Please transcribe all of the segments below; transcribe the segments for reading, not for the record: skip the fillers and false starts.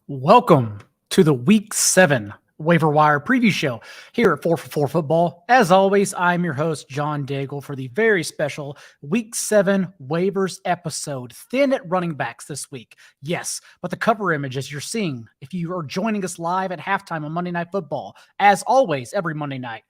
Welcome to the Week 7 Waiver Wire Preview Show here at 4for4 Football. As always, I'm your host, John Daigle, for the very special Week 7 Waivers episode. Thin at running backs this week. Yes, but the cover image, as you're seeing, if you are joining us live at halftime on Monday Night Football, as always, every Monday night,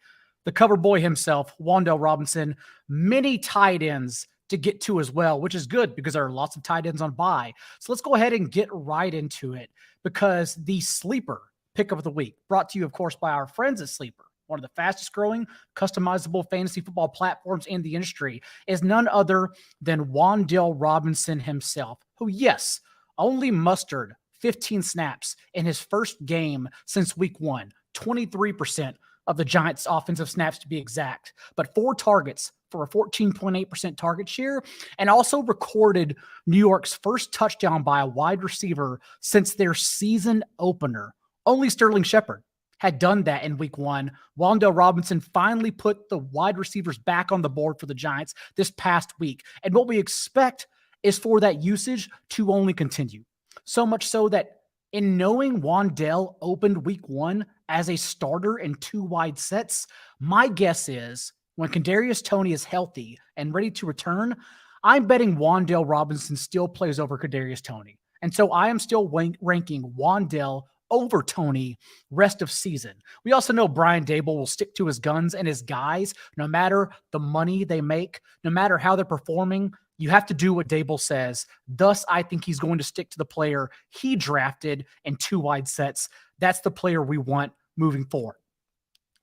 the cover boy himself, Wan'Dale Robinson, many tight ends to get to as well, which is good because there are lots of tight ends on bye. So let's go ahead and get right into it, because the sleeper pick of the week, brought to you, of course, by our friends at Sleeper, one of the fastest growing customizable fantasy football platforms in the industry, is none other than Wan'Dale Robinson himself, who, yes, only mustered 15 snaps in his first game since week 1, 23% of the Giants' offensive snaps to be exact, but 4 targets for a 14.8% target share, and also recorded New York's first touchdown by a wide receiver since their season opener. Only Sterling Shepard had done that in week 1. Wan'Dale Robinson finally put the wide receivers back on the board for the Giants this past week. And what we expect is for that usage to only continue. So much so that in knowing Wan'Dale opened week 1 as a starter in 2 wide sets, my guess is when Kadarius Toney is healthy and ready to return, I'm betting Wan'Dale Robinson still plays over Kadarius Toney. And so I am still ranking Wan'Dale over Toney rest of season. We also know Brian Daigle will stick to his guns and his guys, no matter the money they make, no matter how they're performing. You have to do what Daigle says. Thus, I think he's going to stick to the player he drafted in 2 wide sets. That's the player we want moving forward.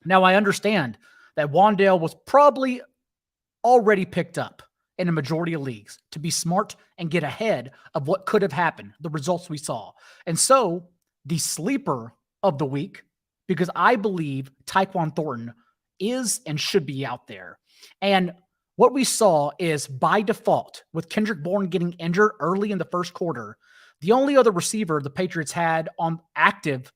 Now, I understand that Wan'Dale was probably already picked up in a majority of leagues to be smart and get ahead of what could have happened, the results we saw. And so the sleeper of the week, because I believe Tyquan Thornton is and should be out there. And what we saw is, by default, with Kendrick Bourne getting injured early in the first quarter, the only other receiver the Patriots had on active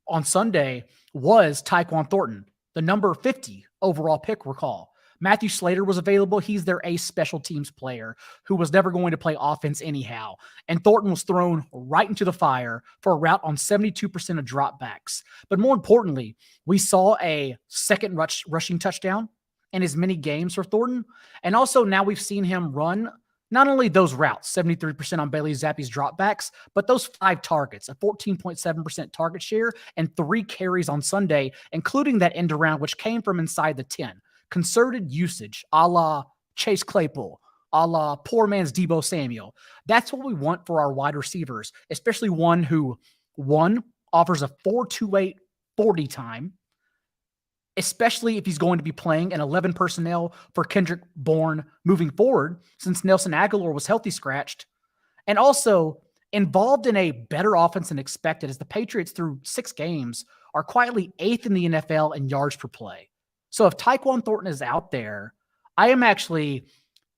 on Sunday was Tyquan Thornton, the number 50 overall pick, recall. Matthew Slater was available. He's their ace special teams player who was never going to play offense anyhow. And Thornton was thrown right into the fire for a route on 72% of dropbacks. But more importantly, we saw a second rushing touchdown in as many games for Thornton. And also now we've seen him run not only those routes, 73% on Bailey Zappi's dropbacks, but those 5 targets, a 14.7% target share, and 3 carries on Sunday, including that end around, which came from inside the 10. Concerted usage, a la Chase Claypool, a la poor man's Deebo Samuel. That's what we want for our wide receivers, especially one who, offers a 4.28 40 time, especially if he's going to be playing an 11 personnel for Kendrick Bourne moving forward, since Nelson Agholor was healthy scratched, and also involved in a better offense than expected, as the Patriots through 6 games are quietly 8th in the NFL in yards per play. So if Tyquan Thornton is out there, I am actually,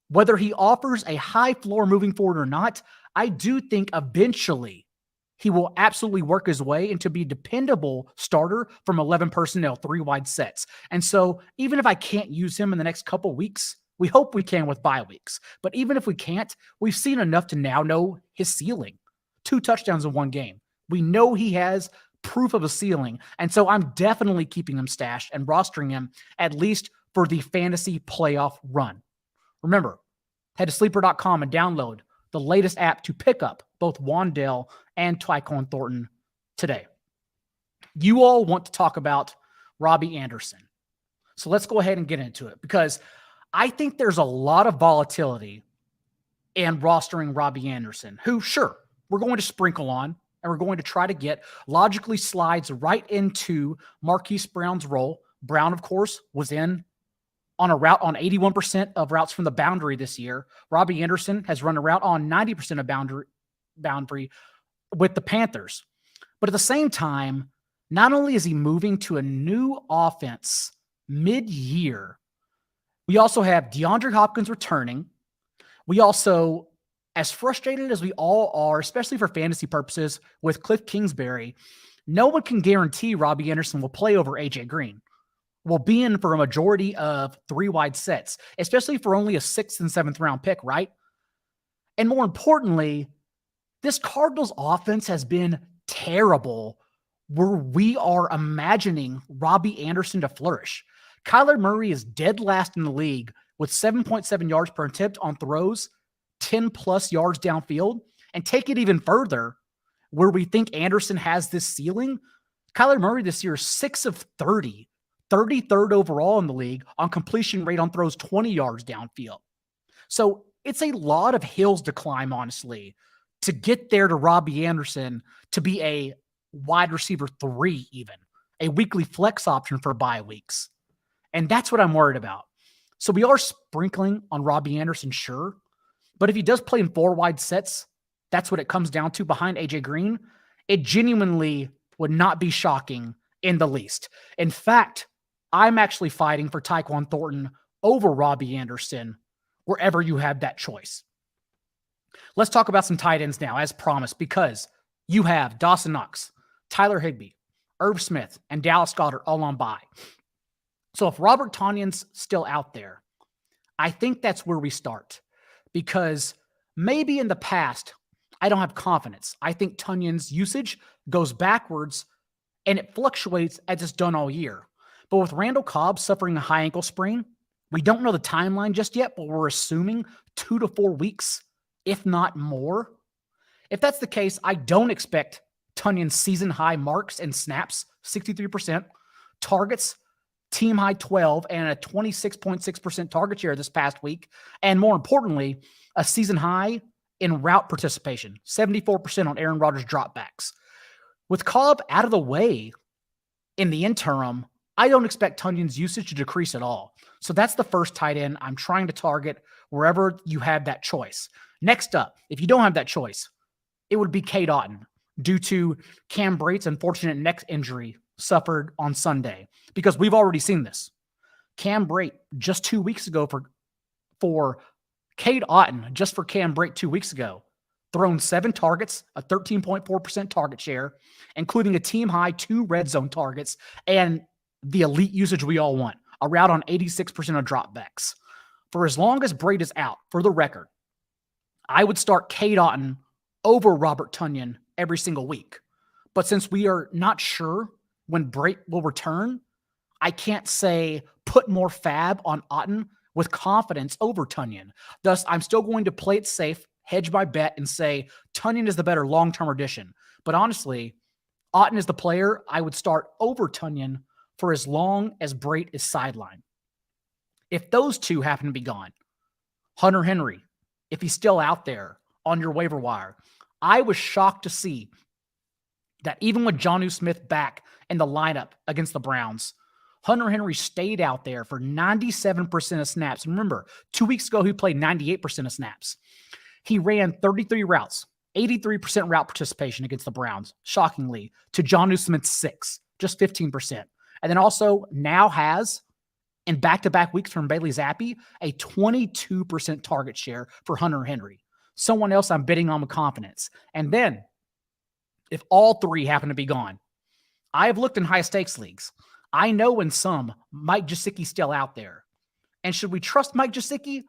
whether he offers a high floor moving forward or not, I do think eventually he will absolutely work his way into be a dependable starter from 11 personnel, 3 wide sets. And so even if I can't use him in the next couple weeks, we hope we can with bye weeks. But even if we can't, we've seen enough to now know his ceiling. 2 touchdowns in 1 game. We know he has proof of a ceiling. And so I'm definitely keeping him stashed and rostering him at least for the fantasy playoff run. Remember, head to sleeper.com and download the latest app to pick up both Wan'Dale and Tyquan Thornton today. You all want to talk about Robbie Anderson. So let's go ahead and get into it, because I think there's a lot of volatility in rostering Robbie Anderson, who, sure, we're going to sprinkle on, and we're going to try to get logically slides right into Marquise Brown's role. Brown, of course, was in on a route on 81% of routes from the boundary this year. Robbie Anderson has run a route on 90% of boundary with the Panthers. But at the same time, not only is he moving to a new offense mid-year, we also have DeAndre Hopkins returning. We also, as frustrated as we all are, especially for fantasy purposes, with Cliff Kingsbury, no one can guarantee Robbie Anderson will play over AJ Green. Will be in for a majority of 3 wide sets, especially for only a 6th and 7th round pick, right? And more importantly, this Cardinals offense has been terrible where we are imagining Robbie Anderson to flourish. Kyler Murray is dead last in the league with 7.7 yards per attempt on throws, 10 plus yards downfield, and take it even further where we think Anderson has this ceiling. Kyler Murray this year is 6 of 30, 33rd overall in the league on completion rate on throws 20 yards downfield. So it's a lot of hills to climb, honestly, to get there to Robbie Anderson to be a wide receiver 3, even a weekly flex option for bye weeks. And that's what I'm worried about. So we are sprinkling on Robbie Anderson, sure. But if he does play in 4 wide sets, that's what it comes down to behind AJ Green. It genuinely would not be shocking in the least. In fact, I'm actually fighting for Tyquan Thornton over Robbie Anderson wherever you have that choice. Let's talk about some tight ends now, as promised, because you have Dawson Knox, Tyler Higbee, Irv Smith, and Dallas Goedert all on bye. So if Robert Tonyan's still out there, I think that's where we start, because maybe in the past, I don't have confidence. I think Tonyan's usage goes backwards and it fluctuates as it's done all year. But with Randall Cobb suffering a high ankle sprain, we don't know the timeline just yet, but we're assuming 2 to 4 weeks, if not more. If that's the case, I don't expect Tonyan's season high marks and snaps, 63%, targets, team high 12, and a 26.6% target share this past week. And more importantly, a season high in route participation, 74% on Aaron Rodgers dropbacks. With Cobb out of the way in the interim, I don't expect Tonyan's usage to decrease at all. So that's the first tight end I'm trying to target wherever you have that choice. Next up, if you don't have that choice, it would be Cade Otton due to Cam Brate's unfortunate neck injury suffered on Sunday, because we've already seen this. Cam Brate just 2 weeks ago for Cade Otton, just for Cam Brate 2 weeks ago, thrown 7 targets, a 13.4% target share, including a team high 2 red zone targets, and the elite usage we all want, a route on 86% of dropbacks. For as long as Brate is out, for the record, I would start Cade Otton over Robert Tonyan every single week. But since we are not sure when Brate will return, I can't say put more fab on Otton with confidence over Tonyan. Thus, I'm still going to play it safe, hedge my bet, and say Tonyan is the better long-term addition. But honestly, Otton is the player I would start over Tonyan for as long as Brate is sidelined. If those two happen to be gone, Hunter Henry, if he's still out there on your waiver wire, I was shocked to see that even with Jonnu Smith back in the lineup against the Browns, Hunter Henry stayed out there for 97% of snaps. And remember, 2 weeks ago, he played 98% of snaps. He ran 33 routes, 83% route participation against the Browns, shockingly, to Jonnu Smith's 6, just 15%. And then also now has, in back-to-back weeks from Bailey Zappi, a 22% target share for Hunter Henry. Someone else I'm bidding on with confidence. And then, if all 3 happen to be gone, I have looked in high-stakes leagues. I know in some, Mike Gesicki's still out there. And should we trust Mike Gesicki?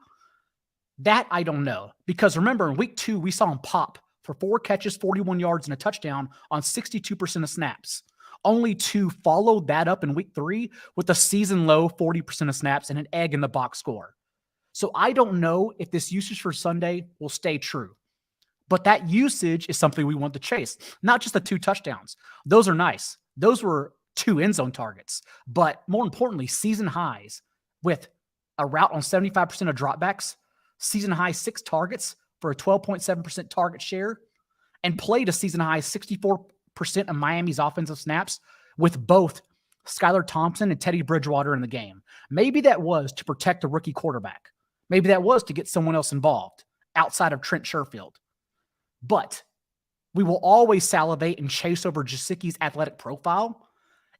That I don't know. Because remember, in week 2, we saw him pop for 4 catches, 41 yards, and a touchdown on 62% of snaps. Only to follow that up in week 3 with a season-low 40% of snaps and an egg in the box score. So I don't know if this usage for Sunday will stay true. But that usage is something we want to chase. Not just the 2 touchdowns. Those are nice. Those were 2 end zone targets. But more importantly, season highs with a route on 75% of dropbacks, season high 6 targets for a 12.7% target share, and played a season high 64% of Miami's offensive snaps with both Skylar Thompson and Teddy Bridgewater in the game. Maybe that was to protect a rookie quarterback. Maybe that was to get someone else involved outside of Trent Sherfield. But we will always salivate and chase over Gesicki's athletic profile,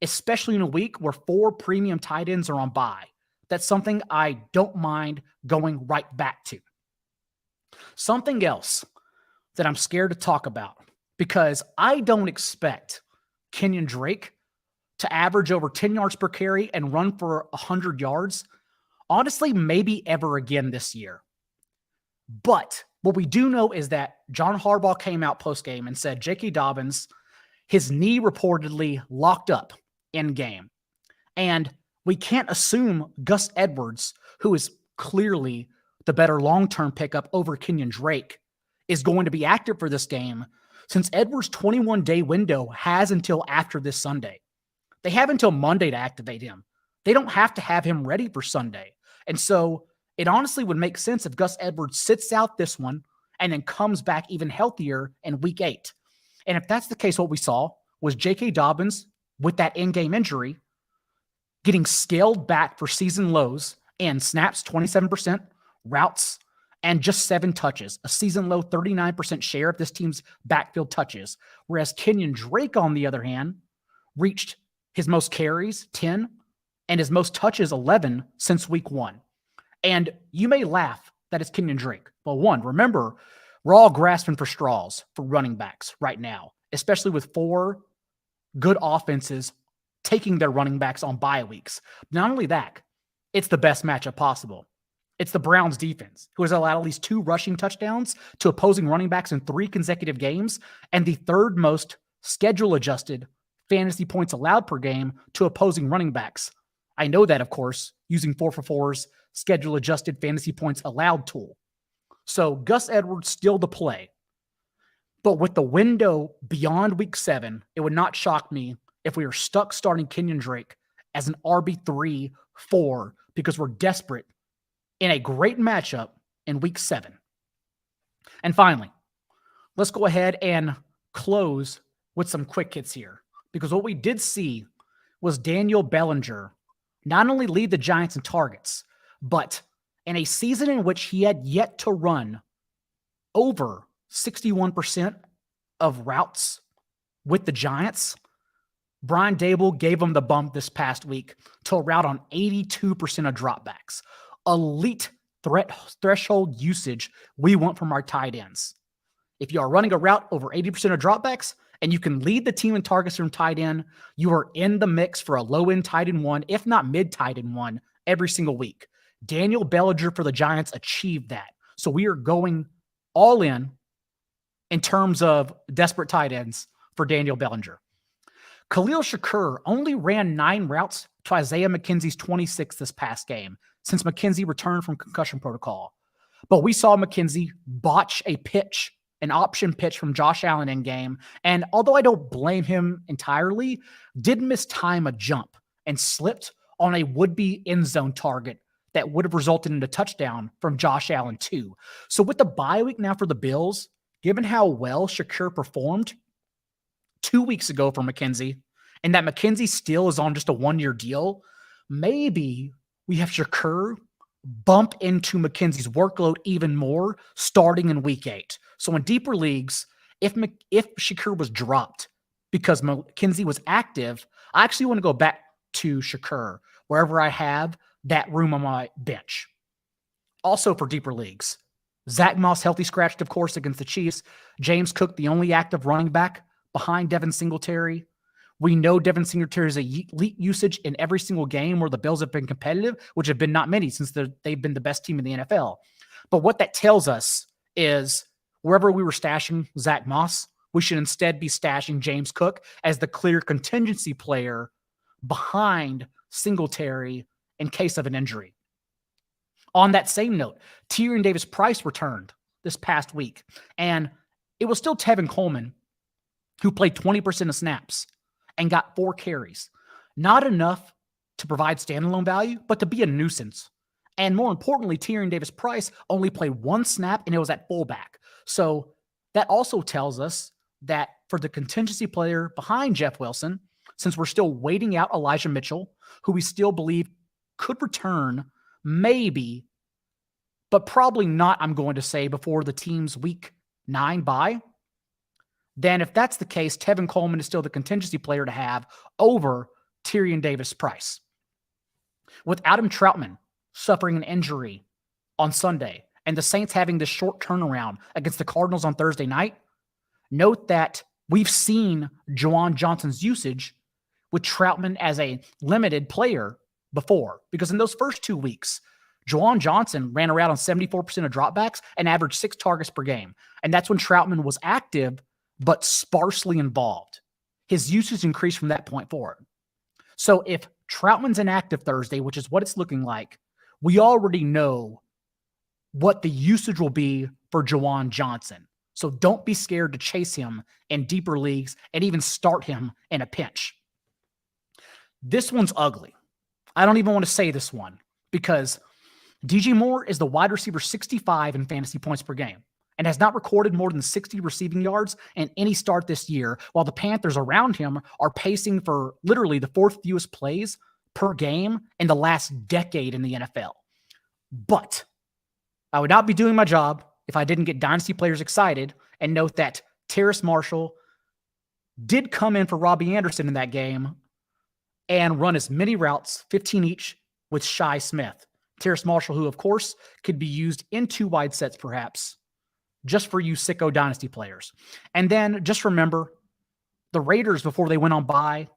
especially in a week where 4 premium tight ends are on bye. That's something I don't mind going right back to. Something else that I'm scared to talk about, because I don't expect Kenyan Drake to average over 10 yards per carry and run for 100 yards, honestly, maybe ever again this year. But what we do know is that John Harbaugh came out post-game and said J.K. Dobbins, his knee reportedly locked up in game. And we can't assume Gus Edwards, who is clearly the better long-term pickup over Kenyan Drake, is going to be active for this game, since Edwards' 21-day window has until after this Sunday. They have until Monday to activate him. They don't have to have him ready for Sunday. And so it honestly would make sense if Gus Edwards sits out this one and then comes back even healthier in week 8. And if that's the case, what we saw was J.K. Dobbins with that in-game injury getting scaled back for season lows in snaps, 27%, routes, and just 7 touches, a season low 39% share of this team's backfield touches. Whereas Kenyan Drake, on the other hand, reached his most carries, 10, and his most touches, 11, since week 1. And you may laugh that it's Kenyan Drake. Well, one, remember, we're all grasping for straws for running backs right now, especially with 4 good offenses taking their running backs on bye weeks. Not only that, it's the best matchup possible. It's the Browns defense, who has allowed at least 2 rushing touchdowns to opposing running backs in 3 consecutive games, and the 3rd most schedule-adjusted fantasy points allowed per game to opposing running backs. I know that, of course, using 4for4's schedule-adjusted fantasy points allowed tool. So Gus Edwards still the play. But with the window beyond week 7, it would not shock me if we are stuck starting Kenyan Drake as an RB3, 4, because we're desperate in a great matchup in week 7. And finally, let's go ahead and close with some quick hits here, because what we did see was Daniel Bellinger not only lead the Giants in targets, but in a season in which he had yet to run over 61% of routes with the Giants, Brian Daigle gave him the bump this past week to a route on 82% of dropbacks. Elite threshold usage we want from our tight ends. If you are running a route over 80% of dropbacks and you can lead the team in targets from tight end, you are in the mix for a low-end tight end 1, if not mid-tight end 1, every single week. Daniel Bellinger for the Giants achieved that. So we are going all in terms of desperate tight ends for Daniel Bellinger. Khalil Shakir only ran 9 routes to Isaiah McKenzie's 26 this past game since McKenzie returned from concussion protocol. But we saw McKenzie botch a pitch, an option pitch from Josh Allen in game. And although I don't blame him entirely, did mistime a jump and slipped on a would-be end zone target that would have resulted in a touchdown from Josh Allen too. So with the bye week now for the Bills, given how well Shakir performed 2 weeks ago for McKenzie, and that McKenzie still is on just a 1-year deal, maybe we have Shakir bump into McKenzie's workload even more starting in week 8. So in deeper leagues, if Shakir was dropped because McKenzie was active, I actually want to go back to Shakir wherever I have that room on my bench. Also for deeper leagues, Zach Moss healthy scratched, of course, against the Chiefs. James Cook, the only active running back behind Devin Singletary. We know Devin Singletary's elite usage in every single game where the Bills have been competitive, which have been not many since they've been the best team in the NFL. But what that tells us is wherever we were stashing Zach Moss, we should instead be stashing James Cook as the clear contingency player behind Singletary in case of an injury. On that same note, Tyrion Davis-Price returned this past week, and it was still Tevin Coleman who played 20% of snaps and got 4 carries. Not enough to provide standalone value, but to be a nuisance. And more importantly, Tyrion Davis-Price only played 1 snap, and it was at fullback. So that also tells us that for the contingency player behind Jeff Wilson, since we're still waiting out Elijah Mitchell, who we still believe could return, maybe, but probably not, I'm going to say, before the team's week 9 bye, then if that's the case, Tevin Coleman is still the contingency player to have over Tyrion Davis-Price. With Adam Troutman suffering an injury on Sunday and the Saints having this short turnaround against the Cardinals on Thursday night, note that we've seen Juwan Johnson's usage with Troutman as a limited player before, because in those first 2 weeks, Juwan Johnson ran around on 74% of dropbacks and averaged 6 targets per game. And that's when Troutman was active, but sparsely involved. His usage increased from that point forward. So if Troutman's inactive Thursday, which is what it's looking like, we already know what the usage will be for Juwan Johnson. So don't be scared to chase him in deeper leagues and even start him in a pinch. This one's ugly. I don't even want to say this one because DJ Moore is the wide receiver 65 in fantasy points per game and has not recorded more than 60 receiving yards in any start this year, while the Panthers around him are pacing for literally the 4th fewest plays per game in the last decade in the NFL. But I would not be doing my job if I didn't get dynasty players excited and note that Terrace Marshall did come in for Robbie Anderson in that game and run as many routes, 15 each, with Shi Smith. Terrace Marshall, who, of course, could be used in 2 wide sets perhaps, just for you sicko dynasty players. And then just remember, the Raiders, before they went on bye,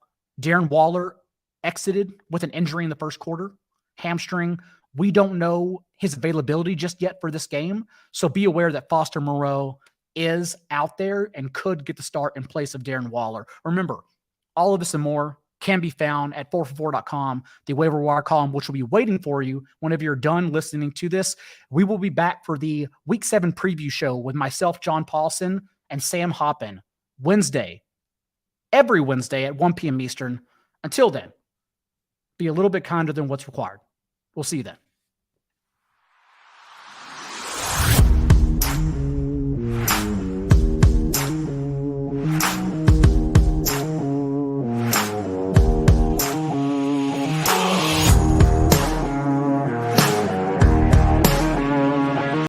Darren Waller exited with an injury in the first quarter, hamstring. We don't know his availability just yet for this game, so be aware that Foster Moreau is out there and could get the start in place of Darren Waller. Remember, all of this and more can be found at 4for4.com, the waiver wire column, which will be waiting for you whenever you're done listening to this. We will be back for the Week 7 preview show with myself, John Paulson, and Sam Hoppin Wednesday, every Wednesday at 1 p.m. Eastern. Until then, be a little bit kinder than what's required. We'll see you then.